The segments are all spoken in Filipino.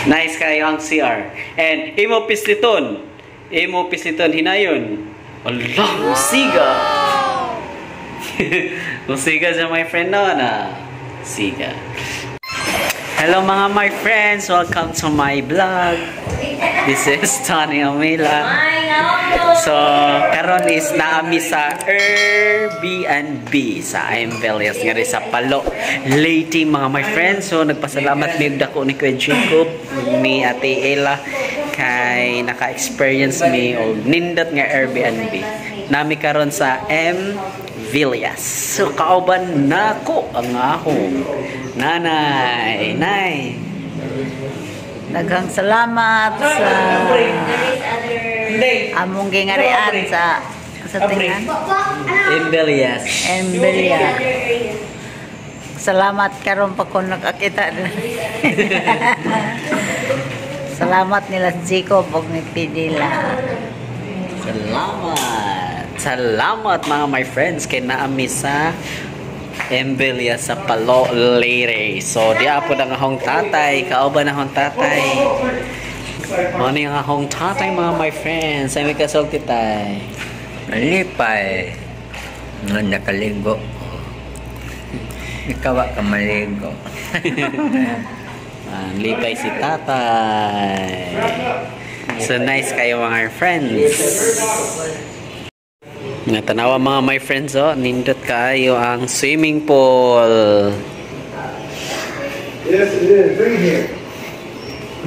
Nice kayo ang CR. And imo pisliton. Imo pisliton hinayon. Allah, musiga. Musiga sa my friend no na. Siga. Hello mga my friends, welcome to my vlog. This is Tony Amila. So, karon is naami sa Airbnb sa Ambelias nga sa Palo, Leyte mga my friends. So, nagpasalamat mi dako ni Kuya Jacob, ni Ate Ella kay naka-experience mi og nindot nga Airbnb. Nami karon sa Ambelias. So, kauban nako ang akong nanay, nay. Daghang salamat sa among gingarian sa tingan. Ambelias. Salamat karon pa ko nakakita. Salamat nila Chico pag nagpidila. Salamat mga my friends kay naami sa Ambelias sa Palo, Leyte. So, di apo na akong tatay. Kauban na akong tatay. Ano yung akong tatay, mga my friends? Ay, may kasulti tay. Malipay. Nga nakaligo. Ikaw ka maligo. Lipay si tatay. So, nice kayo mga friends. Natanawa mga my friends, oh, nindot kayo ang swimming pool. Yes, it is. Right here.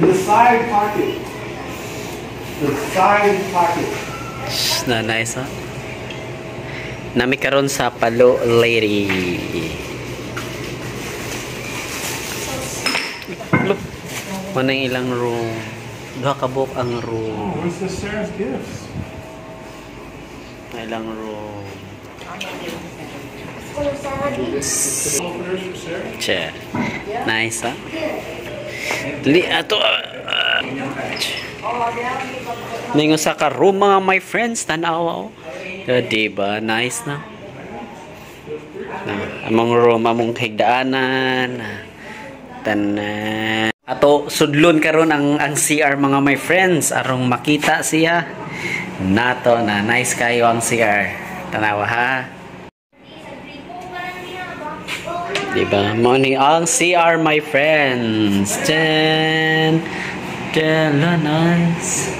The side pocket. The side pocket. Na nice, oh. Nami karon sa Palo, Leyte. Look, manang ilang room. Duha ka buok ang room. Oh, where's the Sarah's gifts? Ilang room. Che. Nice, ha? Li ato. Ningo sa ka room mga my friends, tanawa, oh. Diba? Nice na. Among room, among higdaanan. Tanan. Ato sudlon karon ang CR mga my friends arong makita siya. Nato na nice kayo ang CR. Tanawa ha. Diba? Morning ang CR my friends. Nice.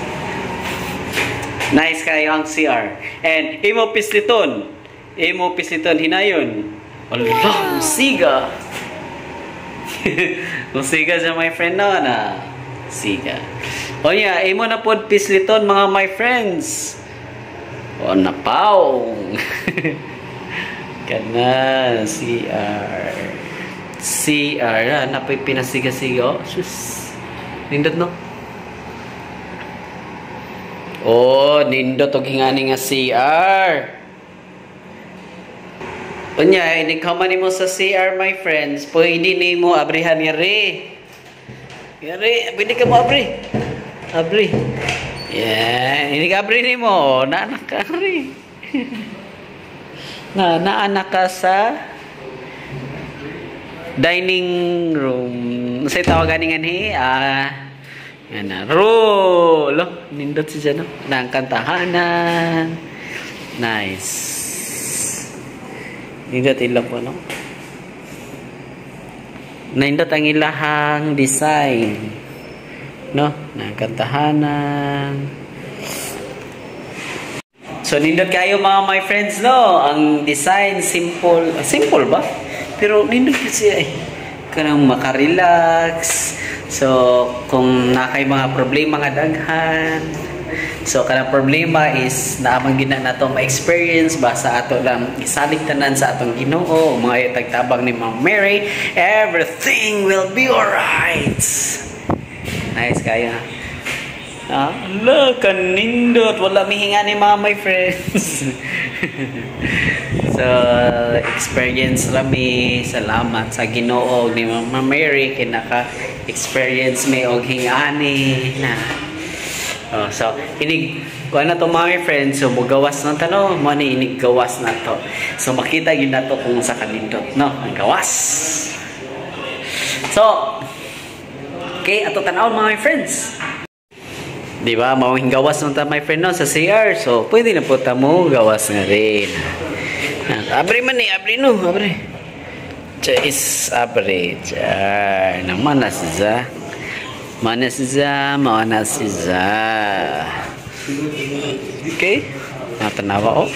Nice kayo ang CR. And imo pisliton. Imo pisliton hinayon. Allah, musiga. Musiga sa my friend no na. Siga. O yeah, imo na pod pisliton mga my friends. O napaong. Kana CR napay pinasiga-siga. Sus. Nindot no. Oh, nindot og hingani nga CR. Unya, inikaman nimo sa CR my friends. Pwede nimo abrihan yari. Yari, pwede ka mo abri. Abri. Yeah, ini kabri ni mo. Naanak ka rin. Naanak ka sa dining room. Masay tawagan nga ni. Yan na. Lo, nindot siya no. Nang kantahanan. Nice. Nindot ilang po no. Nindot ang ilahang design. No, ng kantahanan. So nindot kayo mga my friends no, ang design simple, simple ba? Pero nindot siya kanang makarelax. So kung nakay mga problema nga daghan, so kanang problema is naamang gina nato ma-experience ba sa ato lang isalig tanan sa atong Ginoo, mga tagtabang ni Ma'am Mary, everything will be alright. Nice kaya. Look, kanindot. Wala mihinga ni mga my friends. So, experience lami. Salamat sa Ginoo ni Mama Mary. Kinaka-experience may og hingani na. Oh, so, inig, kung ano to mga friends, so, bugawas na talo, mo ni inig gawas na to. So, makita yun na to kung sa kanindot, no? Ang gawas. So, Okay, ato tanaw mga my friends. Di ba, mawing gawas nung ta my friend no, sa CR. So, pwede na po tamo gawas nga rin. Abre man abre no, abre. Chais, abre. Char. Naman na siya. Manas siya, manas siya. Okay. Natanawa o.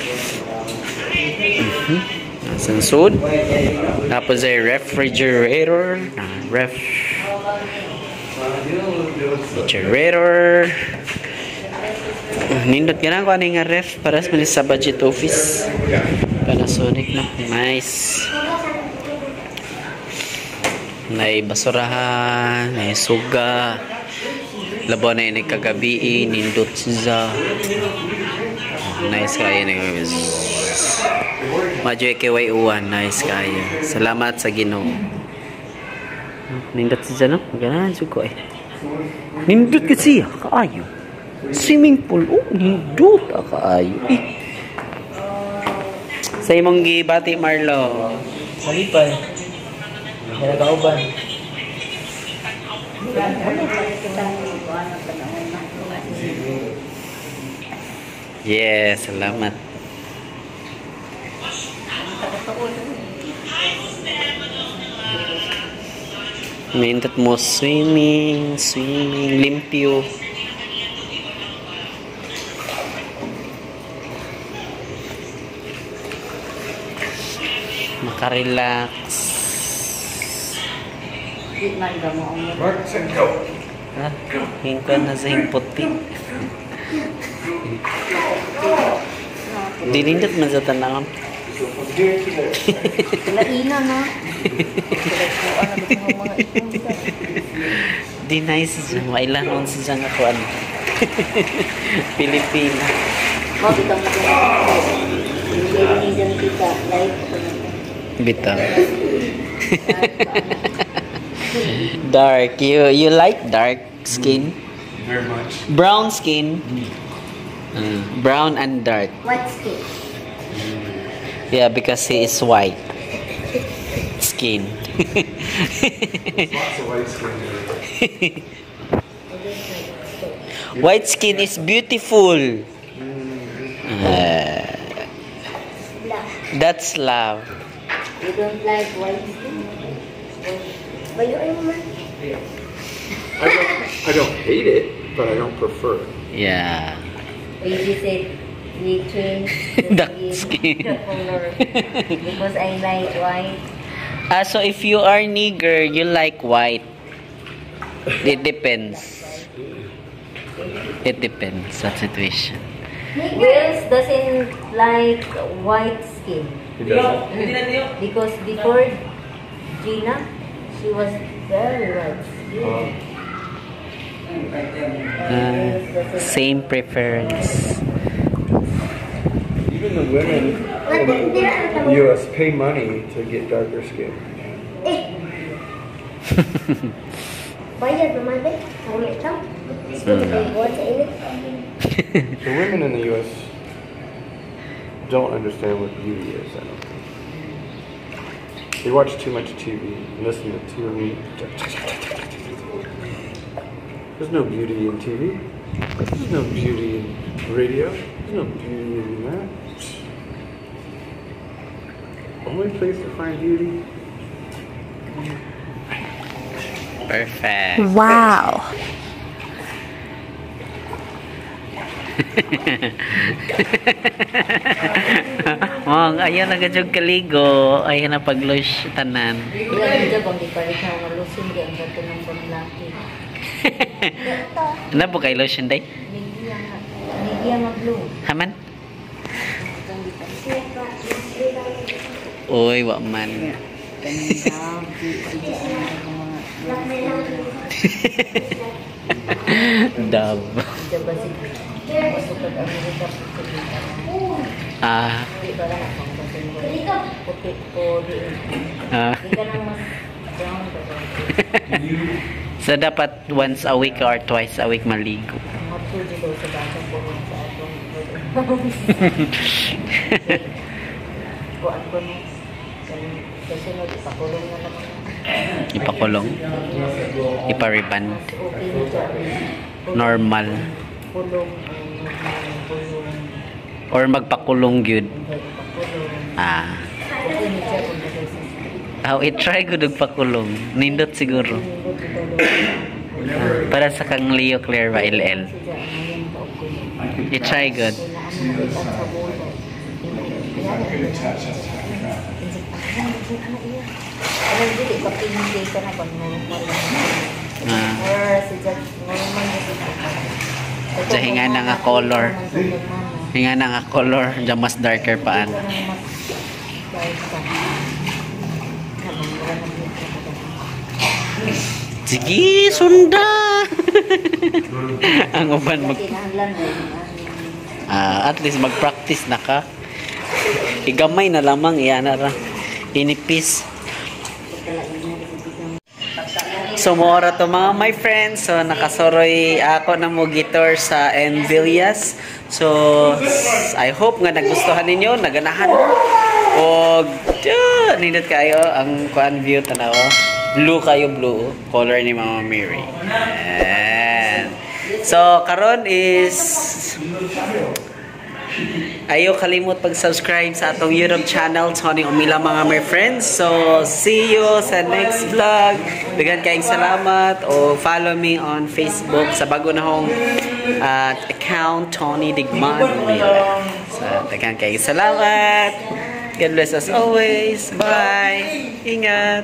Sansud. Tapos ay refrigerator. Refrigerator. Nindot ka na kung ano nga ref para sa budget office. Panasonic na. Nice. May basurahan, may suga. Labo na yun kagabi, nindot siya. Nice kaya na yun. Madyo kay uwan, nice kaya. Salamat sa Ginoo. Nindot siya no? Ganahan siya ko eh. Nindot kasi kaayo. Swimming pool, oh, nindot kaayo. Sa imong gibati Marlo. Malipay. Kaya kauban. Yes, salamat. Nindot mo swimming, limpyo. Makarelax. Mark, and go. Ha? Hingkan na sa hingputi. Dinindot man sa tanawon. Laina na. Di nice siya. Mailanon siya nga kuan. Pilipina. Bitaw. Dark. You like dark skin? Very much. Brown skin. Brown and dark. White skin. Yeah, because he is white skin. Lots of white skin. White skin is beautiful. That's love. You don't like white skin? I don't hate it, but I don't prefer it. Yeah. You said we change Dark skin. the color because I like white. So if you are nigger, you like white. It depends. It depends on situation. Girls doesn't like white skin It doesn't. because before Gina, she was very white skin. Same preference. Even the women in the U.S. pay money to get darker skin. The women in the U.S. don't understand what beauty is. I don't think. They watch too much TV, listen to too many. There's no beauty in TV. There's no beauty in radio. There's no beauty in that. Only place to find beauty. Perfect. Wow. Mong, ayan na gajog kaligo. Ayan na pag-lush tanan. Ilang job ang gipalit na mga lusin di ang gato ng pamlaki. Ano po kay lotion day? Nigya nga blue. Haman? Uy, wa man. Dab. Diba si masukad Amerika Ah. diba lang ang puti ko di Ah. ka nang mas brown So dapat once a week or twice a week maligo. matuloy daw sa batang buwan sa atong kuan ko no kasunod ipakulong na naman Ipakulong. Ipariband. Okay na siya. Normal. Pulong. Or magpakulong gyud. Pagpakulong. Ah. Okay na siya kung nagsasabi. How i-try ko pakulong. Nindot siguro. Para sa kang Leo Claire ba LL. I-try good. So, hinga na nga color. Hinga na nga color. Diyan mas darker paan. Sige, sunda! Ang uban mag... at least mag-practice na ka. Igamay na lamang, iyan na ra. Inipis. So, moora to mga my friends. So, nakasoroy ako na mo guitar sa Envillas. So, I hope nga nagustuhan ninyo, naganahan. O, nindot kayo ang kuan view tanaw. Blue kayo, blue. Color ni Mama Mary. Ayan. So, karon is... Ayaw kalimot pag-subscribe sa atong YouTube channel, Tony Umila mga my friends. So, see you sa next vlog. Dagan kayong salamat. O follow me on Facebook sa bago na hong account, Tony Digman Umila. So, dagan kayong salamat. God bless us always. Bye. Ingat.